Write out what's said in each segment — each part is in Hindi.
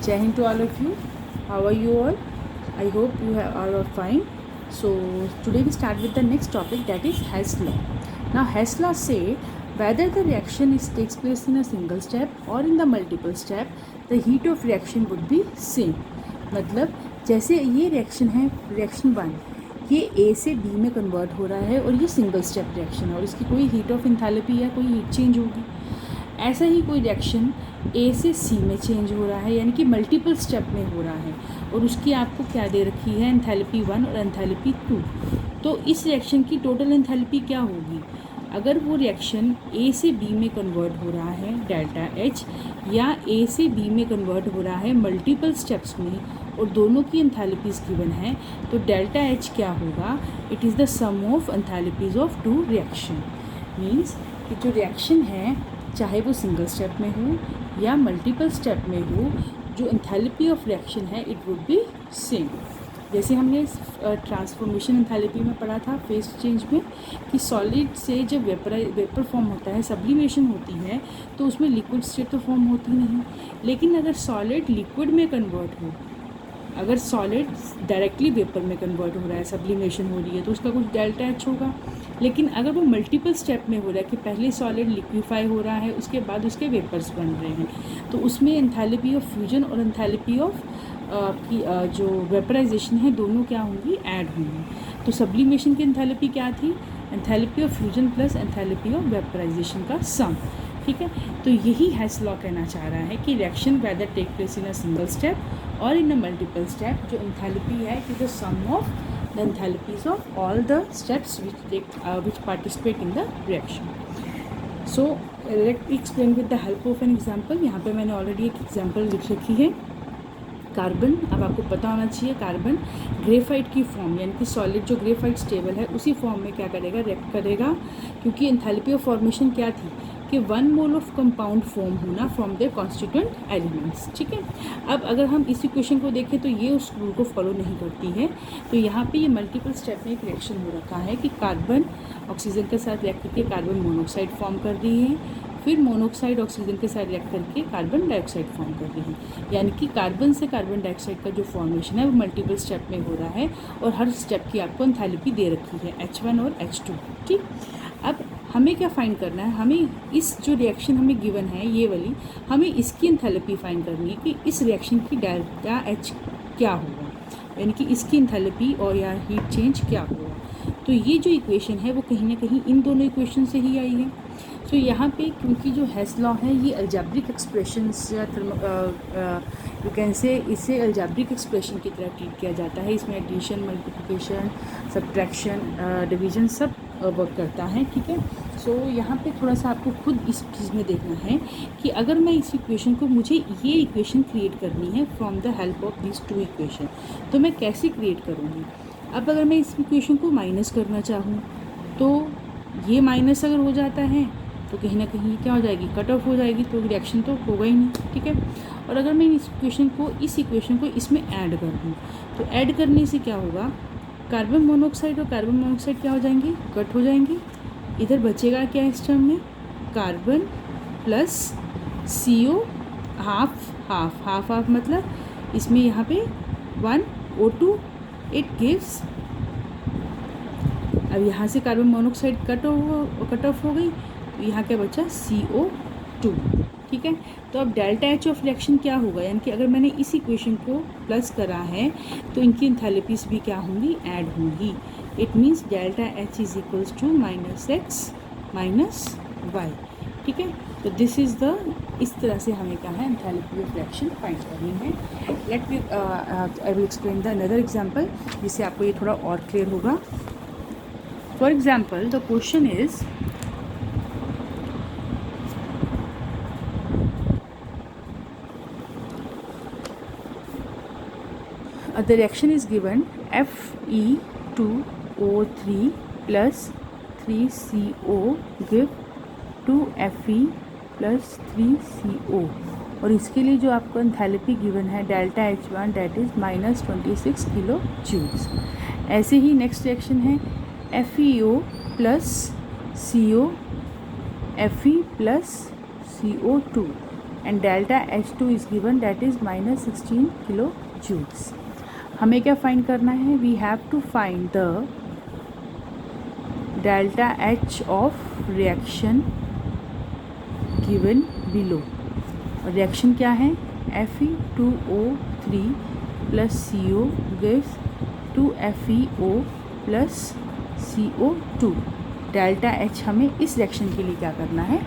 Jai Hind to all of you. How are you all? I hope you are fine. So today we start with the next topic, that is Hess law. Now Hess law say whether the reaction takes place in a single step or in the multiple step, the heat of reaction would be same. मतलब जैसे ये रिएक्शन है, रिएक्शन 1, ये ए से बी में कन्वर्ट हो रहा है और ये सिंगल स्टेप रिएक्शन है और इसकी कोई हीट ऑफ एंथैल्पी या कोई हीट चेंज होगी। ऐसा ही कोई रिएक्शन ए से सी में चेंज हो रहा है, यानी कि मल्टीपल स्टेप में हो रहा है, और उसकी आपको क्या दे रखी है, एंथैल्पी 1 और एंथैल्पी 2। तो इस रिएक्शन की टोटल एंथैल्पी क्या होगी? अगर वो रिएक्शन ए से बी में कन्वर्ट हो रहा है डेल्टा एच, या ए से बी में कन्वर्ट हो रहा है मल्टीपल स्टेप्स में, और दोनों की एंथैल्पीज़ गिवन है, तो डेल्टा एच क्या होगा? It is the sum of enthalpies of two reaction. Means कि जो रिएक्शन है, चाहे वो सिंगल स्टेप में हो या मल्टीपल स्टेप में हो, जो एंथैल्पी ऑफ रिएक्शन है इट वुड बी सेम। जैसे हमने ट्रांसफॉर्मेशन एंथैल्पी में पढ़ा था फेज चेंज में, कि सॉलिड से जब वेपर फॉर्म होता है, सब्लिमेशन होती है, तो उसमें लिक्विड स्टेट तो फॉर्म होती नहीं, लेकिन अगर सॉलिड लिक्विड में कन्वर्ट हो, अगर सॉलिड डायरेक्टली वेपर में कन्वर्ट हो रहा है, सब्लिमेशन हो रही है, तो उसका कुछ डेल्टा एच होगा। लेकिन अगर वो मल्टीपल स्टेप में हो रहा है कि पहले सॉलिड लिक्विफाई हो रहा है, उसके बाद उसके वेपर्स बन रहे हैं, तो उसमें एंथैल्पी ऑफ फ्यूजन और एंथैल्पी ऑफ की जो वेपराइजेशन है, दोनों क्या होंगी? ऐड होंगी। तो सब्लिमेशन की एंथैल्पी क्या थी? Enthalpy of fusion plus enthalpy of vaporization का सम। ठीक है, तो यही हेस लॉ कहना चाह रहा है कि reaction whether take place in a single step और इन अ मल्टीपल स्टेप, जो एंथैल्पी है it is the sum of the enthalpies of all the steps which participate in the reaction. So let me explain with the help of an example. यहाँ पे मैंने ऑलरेडी एक एग्जाम्पल लिख रखी है। कार्बन, अब आपको पता होना चाहिए, कार्बन ग्रेफाइट की फॉर्म, यानी कि सॉलिड जो ग्रेफाइट स्टेबल है उसी फॉर्म में क्या करेगा? रिएक्ट करेगा, क्योंकि एंथैल्पी ऑफ फॉर्मेशन क्या थी कि 1 मोल ऑफ कंपाउंड फॉर्म होना फ्रॉम देयर कॉन्स्टिट्यूएंट एलिमेंट्स। ठीक है, अब अगर हम इस इक्वेशन को देखें तो ये उस रूल को फॉलो नहीं करती है। तो यहाँ पे ये मल्टीपल स्टेप में एक रिएक्शन हो रखा है कि कार्बन ऑक्सीजन के साथ रिएक्ट करके कार्बन मोनोऑक्साइड फॉर्म कर रही है, फिर मोनोऑक्साइड ऑक्सीजन के साथ रिएक्ट करके कार्बन डाइऑक्साइड फॉर्म कर रही है, यानी कि कार्बन से कार्बन डाइऑक्साइड का जो फॉर्मेशन है वो मल्टीपल स्टेप में हो रहा है, और हर स्टेप की आपको एंथैल्पी दे रखी है H1 और H2। ठीक, अब हमें क्या फाइंड करना है? हमें इस जो रिएक्शन हमें गिवन है ये वाली, हमें इसकी एंथैल्पी फाइंड करनी है कि इस रिएक्शन की डेल्टा एच क्या होगा, यानी कि इसकी एंथैल्पी और या हीट चेंज क्या होगा। तो ये जो इक्वेशन है वो कहीं ना कहीं इन दोनों इक्वेशन से ही आई है। तो यहाँ पे क्योंकि जो हेस लॉ है ये अलजेब्रिक एक्सप्रेशंस या यू कैन से इसे अलजेब्रिक एक्सप्रेशन की तरह ट्रीट किया जाता है। इसमें एडिशन, मल्टीप्लिकेशन, सब्ट्रैक्शन, डिवीजन सब वर्क करता है। ठीक है, सो यहाँ पे थोड़ा सा आपको खुद इस चीज़ में देखना है कि अगर मैं इस इक्वेशन को, मुझे ये इक्वेशन क्रिएट करनी है from the help of this two equation, तो मैं कैसे क्रिएट करूँगी? अब अगर मैं इस इक्वेशन को माइनस करना चाहूँ, तो ये माइनस अगर हो जाता है तो कहीं ना कहीं क्या हो जाएगी? कट ऑफ हो जाएगी, तो रिएक्शन तो होगा ही नहीं। ठीक है, और अगर मैं इस इक्वेशन को इसमें ऐड कर दूँ, तो ऐड करने से क्या होगा? कार्बन मोनोऑक्साइड और कार्बन मोनोऑक्साइड क्या हो जाएंगे? कट हो जाएंगे। इधर बचेगा क्या इस टर्म में? कार्बन प्लस CO, हाफ मतलब इसमें यहाँ पे 1 O2 इट गिव्स। अब यहाँ से कार्बन मोनोऑक्साइड कट ऑफ हो गई, तो यहाँ क्या बचा? CO2। ठीक है, तो अब डेल्टा एच ऑफ रिएक्शन क्या होगा? यानी कि अगर मैंने इस इक्वेशन को प्लस करा है तो इनकी एंथैल्पीज भी क्या होंगी? ऐड होंगी। It means delta H is equals to -x - y। ठीक है, तो दिस इज़ द, इस तरह से हमें क्या है? एंथैल्पी ऑफ रिएक्शन फाइंड करनी है। Let me I will explain the another example, जिससे आपको ये थोड़ा और क्लियर होगा। For example the question is, the reaction is given Fe2O3 plus 3CO give 2Fe plus 3CO, और इसके लिए जो आपको एंथैल्पी गिवन है delta H1 that is -26 kilo joules. ऐसे ही नेक्स्ट रिएक्शन है FeO plus CO, Fe plus CO2 and delta H2 is given that is -16 kilo joules. हमें क्या फाइंड करना है? We have to find the delta H of reaction given below. Reaction क्या है? Fe2O3 plus CO gives 2FeO plus CO2। Delta H हमें इस रिएक्शन के लिए क्या करना है?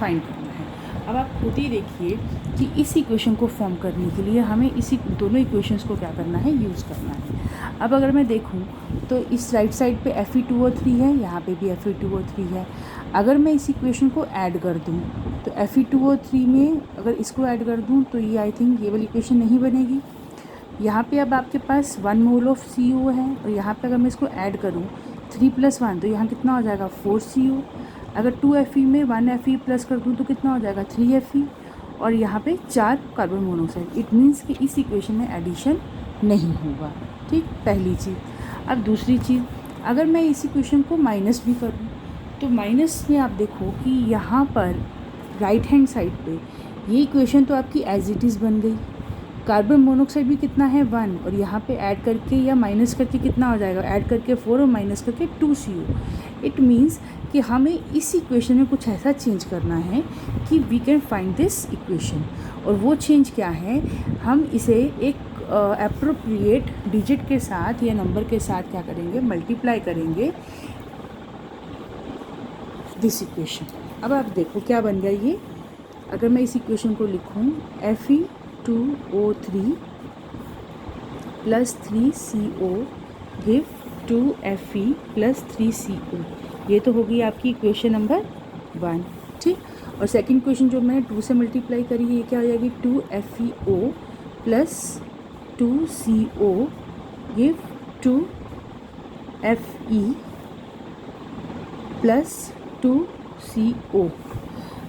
फाइंड करना है। अब आप खुद ही देखिए कि इस इक्वेशन को फॉर्म करने के लिए हमें इसी दोनों इक्वेशंस को क्या करना है? यूज़ करना है। अब अगर मैं देखूं तो इस राइट साइड पे Fe2O3 है, यहाँ पे भी Fe2O3 है। अगर मैं इस इक्वेशन को ऐड कर दूं तो Fe2O3 में अगर इसको ऐड कर दूं तो ये आई थिंक ये वाली इक्वेशन नहीं बनेगी। यहाँ पे अब आपके पास 1 मोल ऑफ CO है और यहाँ पे अगर मैं इसको ऐड करूँ 3 + 1 तो यहाँ कितना हो जाएगा? 4 CO। अगर 2 Fe में 1 Fe प्लस कर दूँ तो कितना हो जाएगा? 3 Fe। और यहाँ पे 4 कार्बन मोनोऑक्साइड। इट मीन्स कि इस इक्वेशन में एडिशन नहीं होगा। ठीक, पहली चीज़। अब दूसरी चीज़, अगर मैं इस इक्वेशन को माइनस भी करूँ तो माइनस में आप देखो कि यहाँ पर राइट हैंड साइड पे ये इक्वेशन तो आपकी एज इट इज़ बन गई। कार्बन मोनोऑक्साइड भी कितना है? 1। और यहाँ पे ऐड करके या माइनस करके कितना हो जाएगा? ऐड करके 4 और माइनस करके 2 CO। इट मीन्स कि हमें इस इक्वेशन में कुछ ऐसा चेंज करना है कि we can find this equation. और वो चेंज क्या है? हम इसे एक एप्रोप्रिएट डिजिट के साथ या नंबर के साथ क्या करेंगे? मल्टीप्लाई करेंगे दिस इक्वेशन। अब आप देखो क्या बन गया ये। अगर मैं इस इक्वेशन को लिखूँ Fe2O3 plus 3 CO give 2 Fe plus 3 CO, ये तो होगी आपकी इक्वेशन नंबर 1। ठीक, और सेकंड इक्वेशन जो मैंने 2 से मल्टीप्लाई करी है ये क्या हो जाएगी? 2 FeO plus 2 CO give 2 Fe plus 2 CO।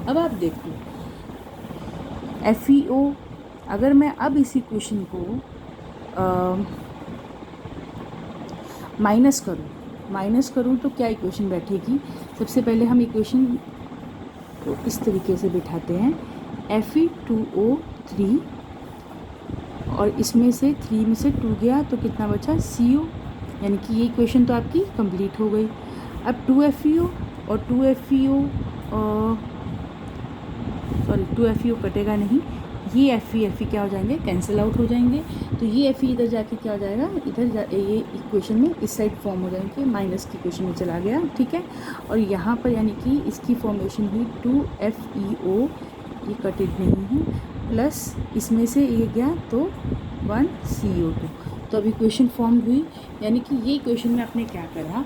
अब आप देखो FeO, अगर मैं अब इस इक्वेशन को माइनस करूँ तो क्या इक्वेशन बैठेगी? सबसे पहले हम इक्वेशन को इस तरीके से बिठाते हैं। Fe2O3 और इसमें से 3 में से 2 गया तो कितना बचा? CO, यानी कि ये इक्वेशन तो आपकी कंप्लीट हो गई। अब 2 FeO और 2 FeO सॉरी 2 FeO कटेगा नहीं, ये Fe क्या हो जाएंगे? कैंसिल आउट हो जाएंगे। तो ये Fe इधर जाके क्या हो जाएगा? ये इक्वेशन में इस साइड फॉर्म हो जाएंगे, माइनस की इक्वेशन में चला गया। ठीक है, और यहाँ पर यानी कि इसकी फॉर्मेशन हुई 2 FeO, ये कटेड नहीं है, प्लस इसमें से ये गया तो 1 CO2। तो अब इक्वेशन फॉर्म हुई, यानी कि ये इक्वेशन में आपने क्या करा?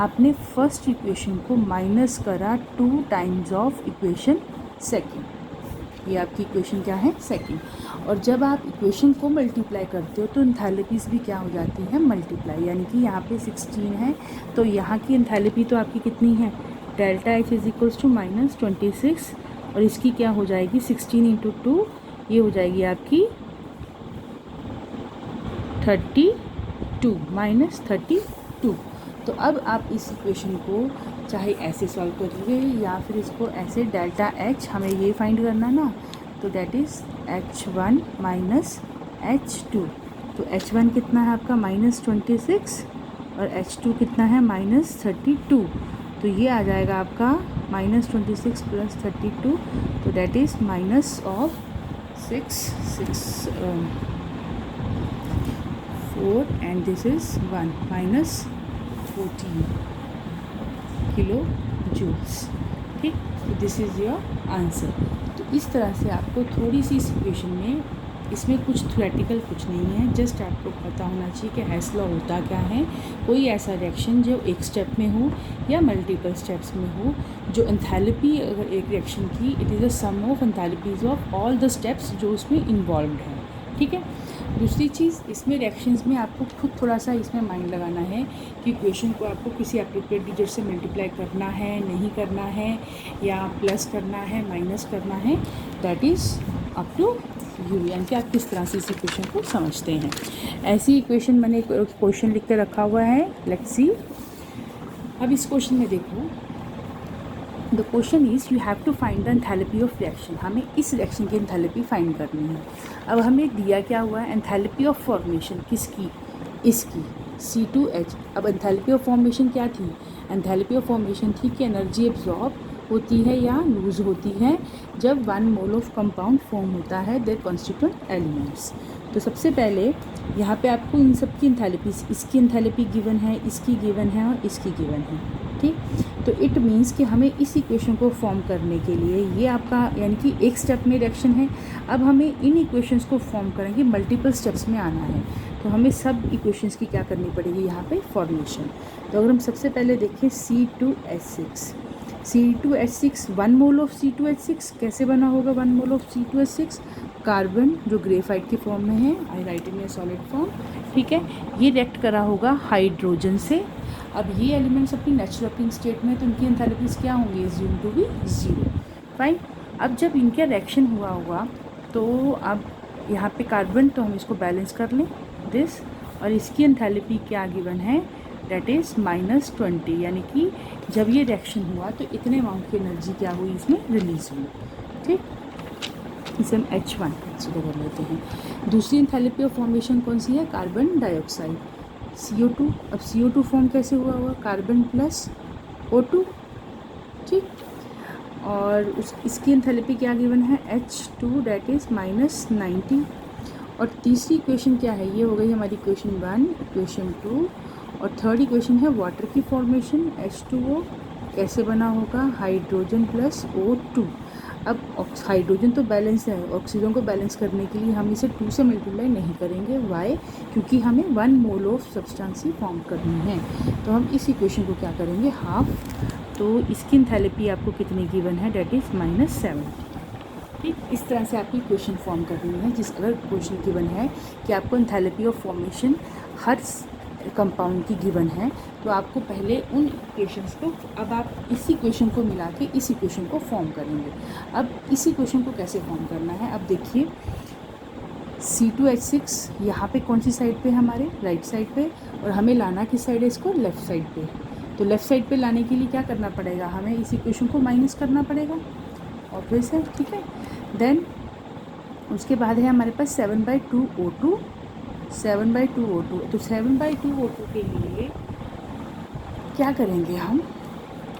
आपने फर्स्ट इक्वेशन को माइनस करा 2 टाइम्स ऑफ इक्वेशन सेकेंड। ये आपकी इक्वेशन क्या है? सेकंड। और जब आप इक्वेशन को मल्टीप्लाई करते हो तो एंथैल्पीज़ भी क्या हो जाती है? मल्टीप्लाई। यानी कि यहाँ पे 16 है तो यहाँ की एंथैल्पी तो आपकी कितनी है? Delta H is equals to -26 और इसकी क्या हो जाएगी? 16 × 2 ये हो जाएगी आपकी 32 -32। तो अब आप इस इक्वेशन को चाहे ऐसे सॉल्व करिए या फिर इसको ऐसे डेल्टा H हमें ये फाइंड करना ना, तो that is H1 minus H2। तो H1 कितना है आपका? -26 और H2 कितना है? -32। तो ये आ जाएगा आपका -26 + 32, तो that is minus of 4 and this is 1 -14 kilo joules. ठीक, तो दिस इज़ योर आंसर। तो इस तरह से आपको थोड़ी सी इस इक्वेशन में, इसमें कुछ थ्योरेटिकल कुछ नहीं है, जस्ट आपको पता होना चाहिए कि हेस लॉ होता क्या है। कोई ऐसा रिएक्शन जो एक स्टेप में हो या मल्टीपल स्टेप्स में हो, जो एंथैल्पी अगर एक रिएक्शन की, it is a sum of enthalpies of all the steps जो उसमें इन्वॉल्व्ड हैं। ठीक है, दूसरी चीज़, इसमें रिएक्शंस में आपको खुद थोड़ा सा इसमें माइंड लगाना है कि इक्वेशन को आपको किसी एप्रोप्रिएट डिजिट से मल्टीप्लाई करना है, नहीं करना है, या प्लस करना है, माइनस करना है, that is up to you, यानी कि आप किस तरह से इस इक्वेशन को समझते हैं। ऐसी इक्वेशन मैंने एक क्वेश्चन लिख कर रखा हुआ है, लेट्स सी। अब इस क्वेश्चन में देखो, the question is you have to find the enthalpy of reaction. हमें इस रिएक्शन की एंथैल्पी फाइंड करनी है। अब हमें दिया क्या हुआ है, एंथैल्पी ऑफ फॉर्मेशन किसकी, इसकी C2H। अब एंथैल्पी ऑफ फॉर्मेशन क्या थी, एंथैल्पी ऑफ फॉर्मेशन थी कि एनर्जी एब्जॉर्ब होती है या लूज होती है जब 1 मोल ऑफ कंपाउंड फॉर्म होता है देयर कॉन्स्टिट्यूएंट एलिमेंट्स। तो सबसे पहले यहाँ पे आपको इन सब की एंथैल्पी, इसकी एंथैल्पी गिवन है, इसकी गिवन है और इसकी गिवन है, ठीक। तो इट मीन्स कि हमें इस इक्वेशन को फॉर्म करने के लिए ये आपका यानी कि एक स्टेप में रिएक्शन है। अब हमें इन इक्वेशंस को फॉर्म करेंगे, मल्टीपल स्टेप्स में आना है, तो हमें सब इक्वेशंस की क्या करनी पड़ेगी यहाँ पे, फॉर्मेशन। तो अगर हम सबसे पहले देखें C2H6, C2H6 1 mole of C2H6 कैसे बना होगा, 1 मोल ऑफ C2H6 कार्बन जो ग्रेफाइट की फॉर्म में है, I write in a solid form, ठीक है। ये रिएक्ट करा होगा हाइड्रोजन से। अब ये एलिमेंट्स अपनी नेचुरल वर्किंग स्टेट में, तो उनकी एंथैल्पीज क्या होंगी, assume टू बी 0, फाइन। अब जब इनका रिएक्शन हुआ होगा तो अब यहाँ पे कार्बन, तो हम इसको बैलेंस कर लें दिस, और इसकी एंथैल्पी क्या गिवन है, दैट इज़ -20, यानी कि जब ये रिएक्शन हुआ तो इतने अमाउंट की एनर्जी क्या हुई, इसमें रिलीज हुई, ठीक। इसे हम H1 कंसिडर कर लेते हैं। दूसरी एंथैल्पी ऑफ फॉर्मेशन कौन सी है, कार्बन डाइऑक्साइड CO2। अब CO2 फॉर्म कैसे हुआ होगा, कार्बन प्लस O2, ठीक। और इसकी एंथैल्पी क्या गिवन है, H2 दैट इज़ -90। और तीसरी इक्वेशन क्या है, ये हो गई हमारी इक्वेशन 1, इक्वेशन 2, और थर्ड इक्वेशन है वाटर की फॉर्मेशन, H2O कैसे बना होगा, हाइड्रोजन प्लस O2। अब हाइड्रोजन तो बैलेंस है, ऑक्सीजन को बैलेंस करने के लिए हम इसे 2 से मल्टीप्लाई नहीं करेंगे, वाई, क्योंकि हमें 1 mole of substance he form करनी है। तो हम इस इक्वेशन को क्या करेंगे, हाफ। तो इसकी एंथैल्पी आपको कितनी गिवन है, डेट इज़ -70, ठीक। इस तरह से आपकी इक्वेशन फॉर्म करनी है। जिस अगर क्वेश्चन गिवन है कि आपको enthalpy of formation her compound की गिवन है, तो आपको पहले उन इक्वेशंस को, अब आप इस इक्वेशन को मिला के इस इक्वेशन को फॉर्म करेंगे। अब इस इक्वेशन को कैसे फॉर्म करना है, अब देखिए C2H6 यहाँ पे कौन सी साइड पे, हमारे राइट साइड पे, और हमें लाना किस साइड है इसको, लेफ़्ट साइड पे। तो लेफ़्ट साइड पे लाने के लिए क्या करना पड़ेगा, हमें इस इक्वेशन को माइनस करना पड़ेगा, ऑब्वियस है, ठीक है। देन उसके बाद है हमारे पास 7/2 O2, 7/2 O2। तो 7/2 O2 के लिए क्या करेंगे हम,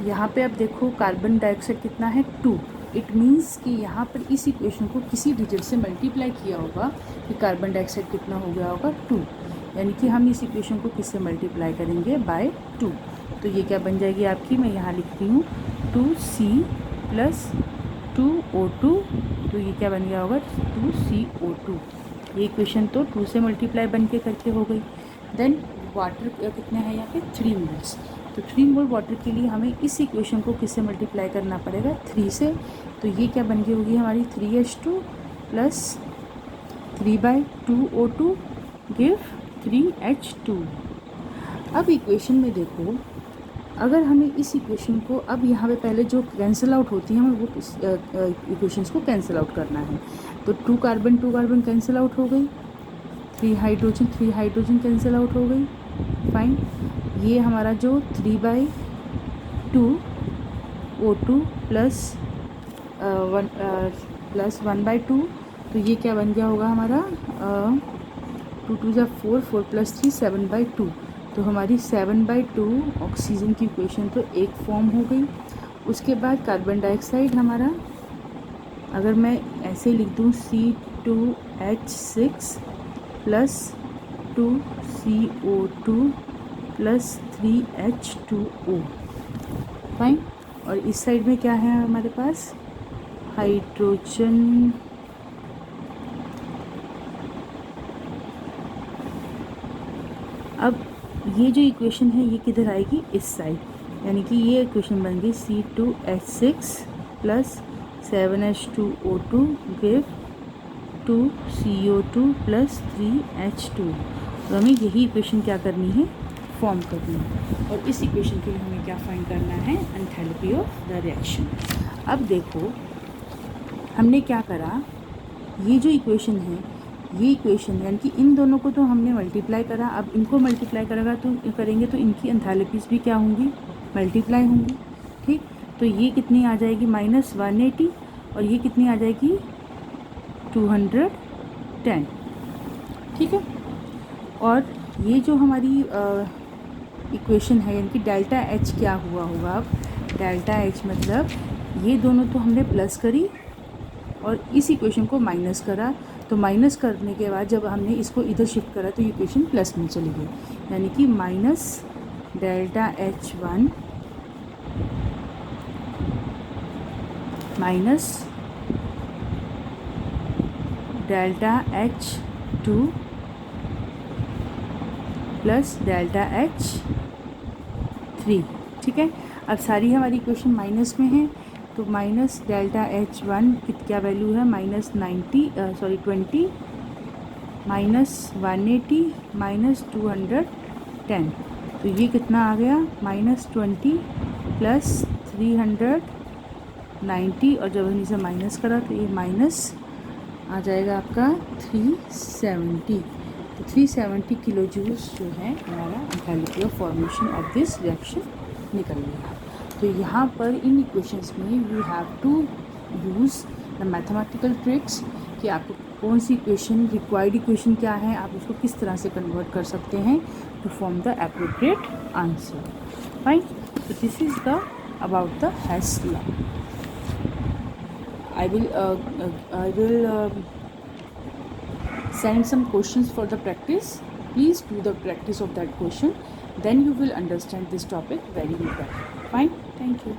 यहाँ पे अब देखो कार्बन डाइऑक्साइड कितना है, 2। इट मीन्स कि यहाँ पर इस इक्वेशन को किसी डिजिट से मल्टीप्लाई किया होगा कि कार्बन डाइऑक्साइड कितना हो गया होगा, 2। यानी कि हम इस इक्वेशन को किससे मल्टीप्लाई करेंगे, बाय 2। तो ये क्या बन जाएगी आपकी, मैं यहाँ लिखती हूँ 2C + 2O2। तो ये क्या बन गया होगा, 2CO2। ये इक्वेशन तो 2 से मल्टीप्लाई बन के करके हो गई। देन वाटर कितना है यहाँ पे, 3 मोल्स। तो 3 मोल वाटर के लिए हमें इस इक्वेशन को किससे मल्टीप्लाई करना पड़ेगा, 3 से। तो ये क्या बन गई होगी हमारी, 3H2 + 3/2O2 गिव 3H2। अब इक्वेशन में देखो, अगर हमें इस इक्वेशन को, अब यहाँ पे पहले जो कैंसिल आउट होती है हमें वो इक्वेशंस को कैंसिल आउट करना है। तो 2 कार्बन कैंसिल आउट हो गई, 3 हाइड्रोजन कैंसिल आउट हो गई, फाइन। ये हमारा जो 3/2 O2 + 1/2, तो ये क्या बन गया होगा हमारा 2 2 = 4, 4 + 3 7/2। तो हमारी 7/2 ऑक्सीजन की इक्वेशन तो एक फॉर्म हो गई। उसके बाद कार्बन डाइऑक्साइड हमारा, अगर मैं ऐसे लिख दूँ C2H6 + 2CO2 + 3H2O, फाइन। और इस साइड में क्या है हमारे पास, हाइड्रोजन, अब ये जो इक्वेशन है ये किधर आएगी, इस साइड, यानी कि ये इक्वेशन बन गई C2H6 + 7H2O2 give 2CO2 + 3H2। तो हमें यही इक्वेशन क्या करनी है, फॉर्म करनी है। और इस इक्वेशन के लिए हमें क्या फाइंड करना है, एंथैल्पी ऑफ द रिएक्शन। अब देखो हमने क्या करा, ये जो इक्वेशन है, ये इक्वेशन यानी कि इन दोनों को तो हमने मल्टीप्लाई करा, अब इनको मल्टीप्लाई करेंगे तो इनकी एंथैल्पीज़ भी क्या होंगी, मल्टीप्लाई होंगी, ठीक। तो तो ये कितनी आ जाएगी -180 और ये कितनी आ जाएगी 210, ठीक है। और ये जो हमारी इक्वेशन है यानी कि डेल्टा एच क्या हुआ होगा, अब डेल्टा एच मतलब ये दोनों तो हमने प्लस करी और इस इक्वेशन को माइनस करा, तो माइनस करने के बाद जब हमने इसको इधर शिफ्ट करा तो इक्वेशन प्लस में चली गई, यानी कि minus delta H 1 minus delta H 2 plus delta H 3, ठीक है। अब सारी हमारी इक्वेशन माइनस में है, तो माइनस डेल्टा एच 1 क्या वैल्यू है -20 -180 -210, तो ये कितना आ गया -20 प्लस 390 और जब हमने इसे माइनस करा तो ये माइनस आ जाएगा आपका 370, तो 370 किलो जूल्स जो है हमारा enthalpy of formation of this reaction निकल गया। तो यहाँ पर इन इक्वेशंस में you have to use the mathematical tricks कि आपको कौन सी इक्वेशन, रिक्वायर्ड इक्वेशन क्या है, आप उसको किस तरह से कन्वर्ट कर सकते हैं to form the appropriate answer, fine. तो this is the about the Hess law. I will send some questions for the practice. Please do the practice of that question. Then you will understand this topic very well. Fine. Thank you.